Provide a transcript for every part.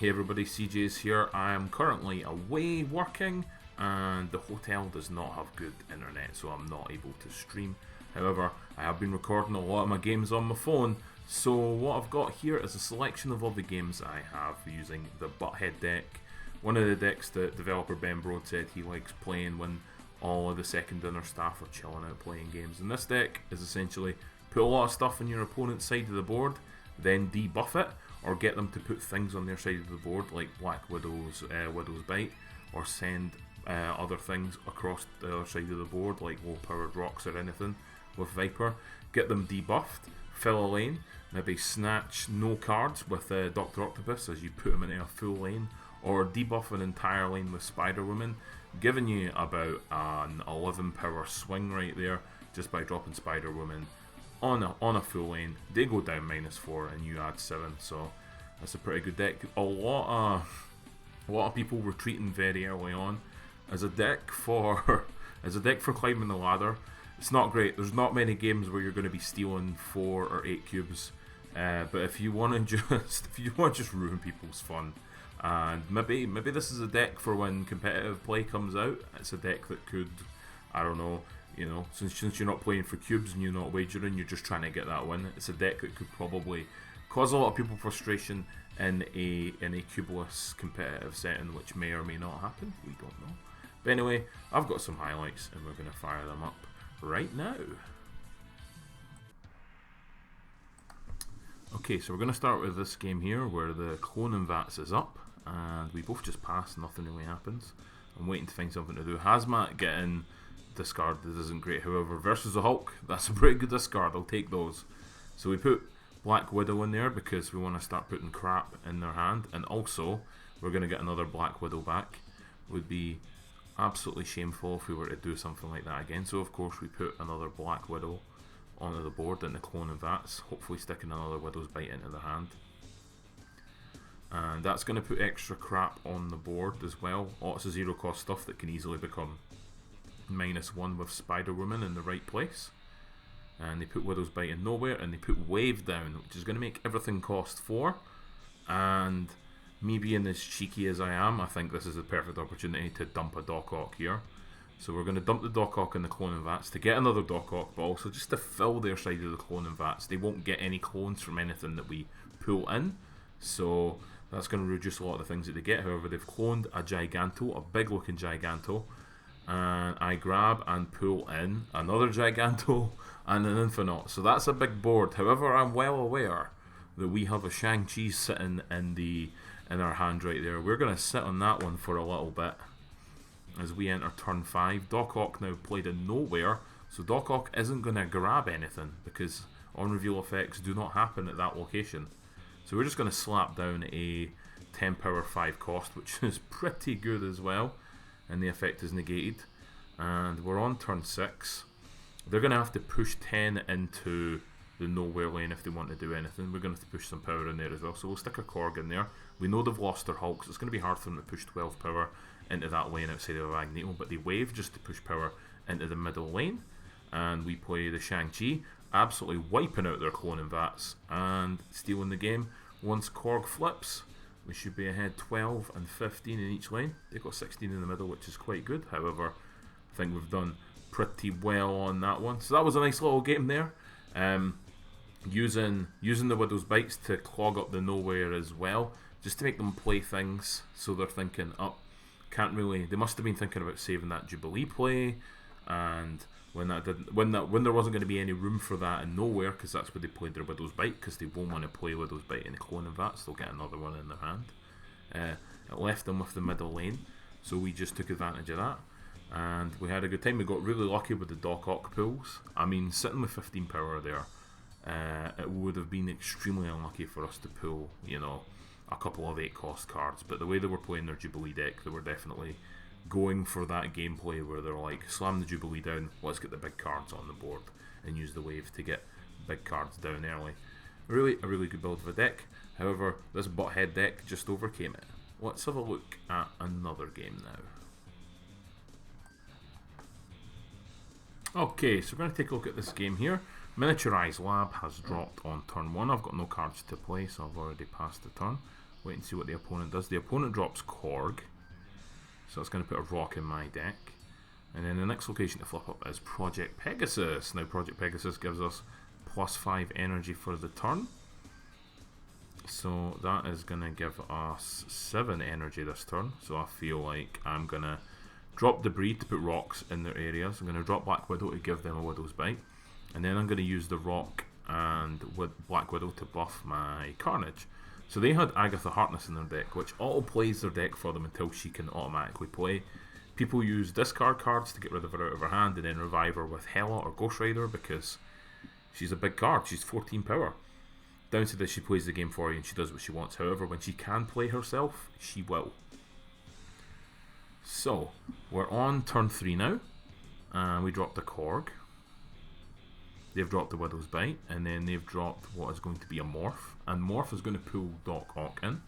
Hey everybody, CJ's here. I am currently away working and the hotel does not have good internet, so I'm not able to stream. However, I have been recording a lot of my games on my phone, so what I've got here is a selection of all the games I have using the Butthead deck. One of the decks that developer Ben Brodes said he likes playing when all of the second dinner staff are chilling out playing games. And this deck is essentially put a lot of stuff on your opponent's side of the board, then debuff it, or get them to put things on their side of the board like Black Widow's Bite, or send other things across the other side of the board like low powered rocks or anything with Viper. Get them debuffed, fill a lane, maybe snatch no cards with Dr. Octopus as you put them into a full lane, or debuff an entire lane with Spider Woman, giving you about an 11 power swing right there just by dropping Spider Woman on a full lane. They go down -4 and you add 7, so that's a pretty good deck. A lot of people were treating very early on as a deck for climbing the ladder. It's not great. There's not many games where you're going to be stealing 4 or 8 cubes, but if you want to just ruin people's fun, and maybe this is a deck for when competitive play comes out. It's a deck that could, I don't know, you know, since you're not playing for cubes and you're not wagering, you're just trying to get that win. It's a deck that could probably cause a lot of people frustration in a cubeless competitive setting, which may or may not happen. We don't know. But anyway, I've got some highlights and we're going to fire them up right now. Okay, so we're going to start with this game here where the Clone and Vats is up and we both just pass, nothing really happens. I'm waiting to find something to do. Hazmat getting discarded isn't great, however, versus the Hulk, that's a pretty good discard. I'll take those. So we put Black Widow in there because we want to start putting crap in their hand, and also we're going to get another Black Widow back. It would be absolutely shameful if we were to do something like that again, so of course we put another Black Widow onto the board in the Clone and Vats, hopefully sticking another Widow's Bite into the hand. And that's going to put extra crap on the board as well. Lots of zero cost stuff that can easily become -1 with Spider Woman in the right place. And they put Widow's Bite in nowhere, and they put Wave down, which is going to make everything cost 4. And me being as cheeky as I am, I think this is the perfect opportunity to dump a Doc Ock here. So we're going to dump the Doc Ock in the Clone and Vats to get another Doc Ock, but also just to fill their side of the Clone and Vats. They won't get any clones from anything that we pull in, so that's going to reduce a lot of the things that they get. However, they've cloned a Giganto, a big looking Giganto, and I grab and pull in another Giganto and an Infinite. So that's a big board. However, I'm well aware that we have a Shang-Chi sitting in our hand right there. We're going to sit on that one for a little bit as we enter turn 5. Doc Ock now played in nowhere, so Doc Ock isn't going to grab anything because on reveal effects do not happen at that location. So we're just going to slap down a 10 power 5 cost, which is pretty good as well, and the effect is negated. And we're on turn 6. They're going to have to push 10 into the nowhere lane if they want to do anything. We're going to have to push some power in there as well, so we'll stick a Korg in there. We know they've lost their Hulk, so it's going to be hard for them to push 12 power into that lane outside of Magneto, but they wave just to push power into the middle lane. And we play the Shang-Chi, absolutely wiping out their Clone and Vats and stealing the game. Once Korg flips, we should be ahead 12 and 15 in each lane. They've got 16 in the middle, which is quite good. However, I think we've done pretty well on that one. So that was a nice little game there. Using the Widow's Bites to clog up the nowhere as well, just to make them play things so they're thinking, oh, can't really. They must have been thinking about saving that Jubilee play, and when there wasn't going to be any room for that in nowhere, because that's where they played their Widow's Bite, because they won't want to play Widow's Bite in the Clone and Vats, they'll get another one in their hand. It left them with the middle lane, so we just took advantage of that, and we had a good time. We got really lucky with the Doc Ock pulls. I mean, sitting with 15 power there, it would have been extremely unlucky for us to pull, you know, a couple of 8 cost cards, but the way they were playing their Jubilee deck, they were definitely going for that gameplay where they're like, slam the Jubilee down, let's get the big cards on the board and use the wave to get big cards down early. A really good build of a deck. However, this Butthead deck just overcame it. Let's have a look at another game now. Okay, so we're going to take a look at this game here. Miniaturized Lab has dropped on turn 1. I've got no cards to play, so I've already passed the turn. wait and see what the opponent does. The opponent drops Korg, so it's going to put a rock in my deck. And then the next location to flip up is Project Pegasus. Now Project Pegasus gives us +5 energy for the turn. So that is going to give us 7 energy this turn. So I feel like I'm going to drop Debris to put rocks in their areas. I'm going to drop Black Widow to give them a Widow's Bite. And then I'm going to use the rock and with Black Widow to buff my Carnage. So they had Agatha Harkness in their deck, which auto-plays their deck for them until she can automatically play. People use discard cards to get rid of her out of her hand and then revive her with Hela or Ghost Rider because she's a big card. She's 14 power. Down to this, she plays the game for you and she does what she wants. However, when she can play herself, she will. So, we're on turn 3 now. We dropped the Korg. They've dropped the Widow's Bite, and then they've dropped what is going to be a Morph. And Morph is going to pull Doc Ock in.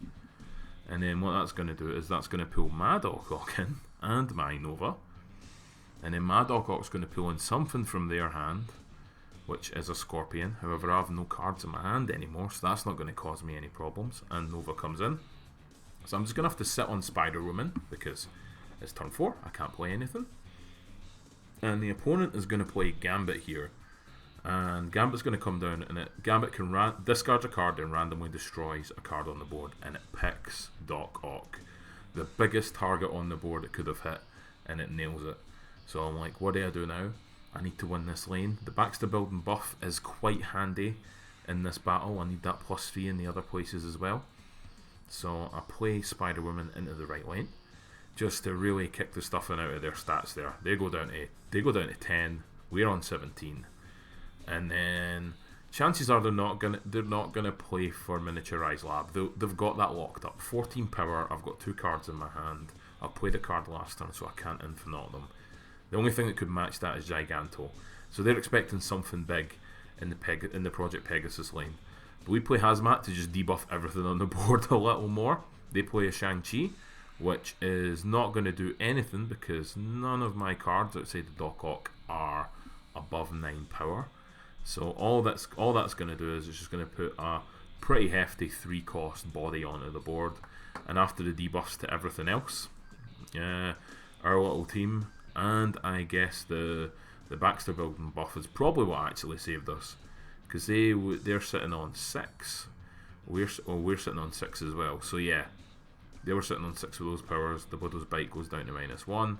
And then what that's going to do is that's going to pull my Doc Ock in, and my Nova. And then my Doc Ock's going to pull in something from their hand, which is a Scorpion. However, I have no cards in my hand anymore, so that's not going to cause me any problems. And Nova comes in. So I'm just going to have to sit on Spider-Woman, because it's turn 4, I can't play anything. And the opponent is going to play Gambit here. And Gambit's going to come down, and Gambit can discard a card and randomly destroys a card on the board, and it picks Doc Ock, the biggest target on the board it could have hit, and it nails it. So I'm like, what do I do now? I need to win this lane. The Baxter Building buff is quite handy in this battle. I need that +3 in the other places as well. So I play Spider-Woman into the right lane, just to really kick the stuffing out of their stats there. They go down to 10. We're on 17. And then chances are they're not gonna play for Miniaturized Lab. They've got that locked up. 14 power. I've got 2 cards in my hand. I played a card last turn, so I can't infinite them. The only thing that could match that is Giganto. So they're expecting something big in the Project Pegasus lane. But we play Hazmat to just debuff everything on the board a little more. They play a Shang-Chi, which is not going to do anything because none of my cards outside the Doc Ock are above 9 power. So all that's going to do is it's just going to put a pretty hefty 3-cost body onto the board. And after the debuffs to everything else, our little team, and I guess the Baxter Building buff is probably what actually saved us, because they're sitting on 6. We're sitting on 6 as well. So yeah, they were sitting on 6 with those powers. The Widow's Bite goes down to -1.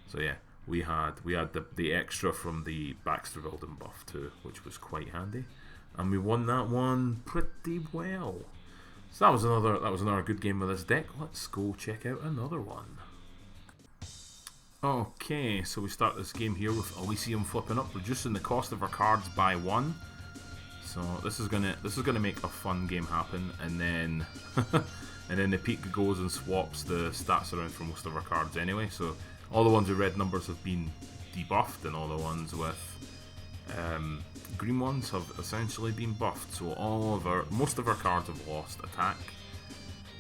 So yeah, we had the extra from the Baxter Building buff too, which was quite handy, and we won that one pretty well. So that was another good game with this deck. Let's go check out another one. Okay, so we start this game here with Elysium flipping up, reducing the cost of our cards by 1. So this is gonna make a fun game happen, and then and then the peak goes and swaps the stats around for most of our cards anyway. So all the ones with red numbers have been debuffed, and all the ones with green ones have essentially been buffed. So most of our cards have lost attack,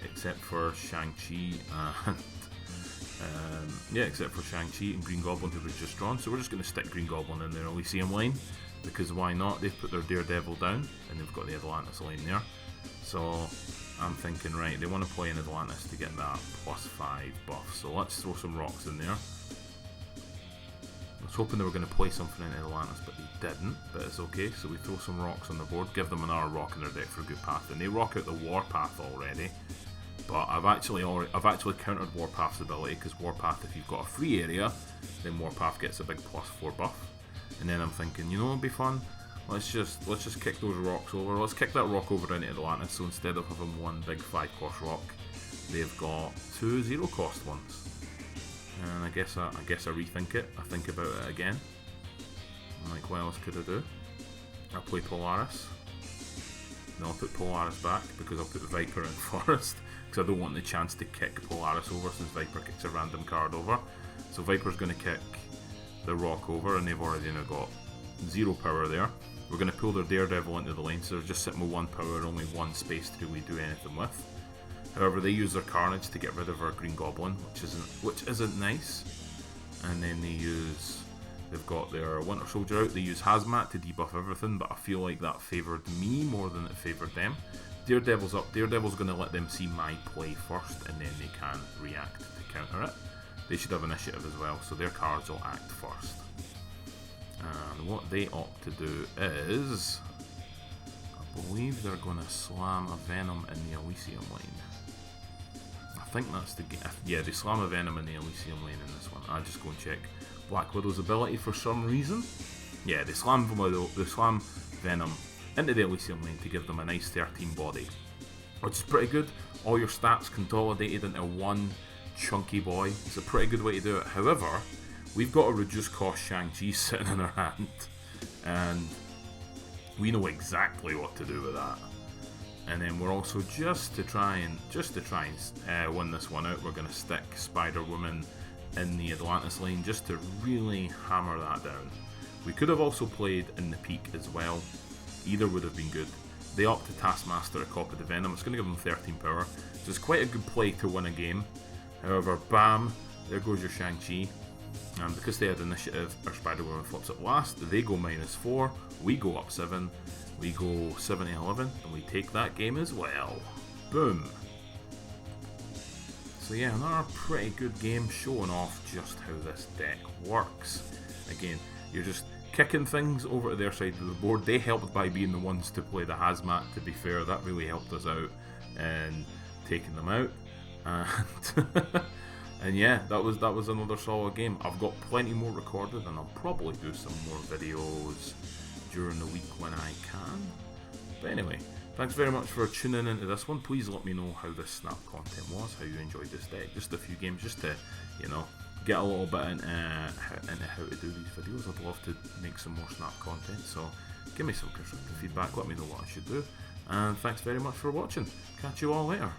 except for Shang-Chi and except for Shang-Chi and Green Goblin, who was just drawn. So we're just going to stick Green Goblin in their Elysium lane, because why not? They've put their Daredevil down, and they've got the Atlantis lane there. So I'm thinking, right, they want to play in Atlantis to get that +5 buff. So let's throw some rocks in there. I was hoping they were going to play something in Atlantis, but they didn't. But it's okay. So we throw some rocks on the board, give them another rock in their deck for a good path, and they rock out the Warpath already. But I've actually countered Warpath's ability, because Warpath, if you've got a free area, then Warpath gets a big +4 buff. And then I'm thinking, you know what would be fun? Let's just kick those rocks over. Let's kick that rock over into Atlantis. So instead of having one big 5-cost rock, they've got 2 0-cost ones. And I guess I rethink it. I think about it again. I'm like, what else could I do? I'll play Polaris. Then I'll put Polaris back, because I'll put Viper in Forest, because I don't want the chance to kick Polaris over, since Viper kicks a random card over. So Viper's going to kick the rock over, and they've already now got 0 power there. We're going to pull their Daredevil into the lane, so they're just sitting with 1 power, only 1 space to really do anything with. However, they use their Carnage to get rid of our Green Goblin, which isn't nice. And then they've got their Winter Soldier out. They use Hazmat to debuff everything, but I feel like that favoured me more than it favoured them, Daredevil's up. Daredevil's going to let them see my play first, and then they can react to counter it. They should have initiative as well, so their cards will act first. And what they opt to do is, I believe they're going to slam a Venom in the Elysium lane. I think that's the game. Yeah, they slam a Venom in the Elysium lane in this one. I'll just go and check Black Widow's ability for some reason. Yeah, they slam Venom into the Elysium lane to give them a nice 13 body, which is pretty good. All your stats consolidated into one chunky boy. It's a pretty good way to do it. However, we've got a reduced cost Shang-Chi sitting in our hand, and we know exactly what to do with that. And then we're also just to try and win this one out, we're going to stick Spider-Woman in the Atlantis lane just to really hammer that down. We could have also played in the peak as well. Either would have been good. They opt to Taskmaster a copy of the Venom. It's going to give them 13 power, so it's quite a good play to win a game. However, bam, there goes your Shang-Chi. And because they had initiative, our Spider-Woman flips it last. They go -4, we go up 7, we go 7-11, and we take that game as well. Boom. So yeah, another pretty good game showing off just how this deck works. Again, you're just kicking things over to their side of the board. They helped by being the ones to play the Hazmat, to be fair. That really helped us out in taking them out. And and yeah, that was another solid game. I've got plenty more recorded, and I'll probably do some more videos during the week when I can. But anyway, thanks very much for tuning into this one. Please let me know how this snap content was, how you enjoyed this deck. Just a few games, just to, you know, get a little bit into how to do these videos. I'd love to make some more snap content, so give me some constructive feedback, let me know what I should do. And thanks very much for watching. Catch you all later.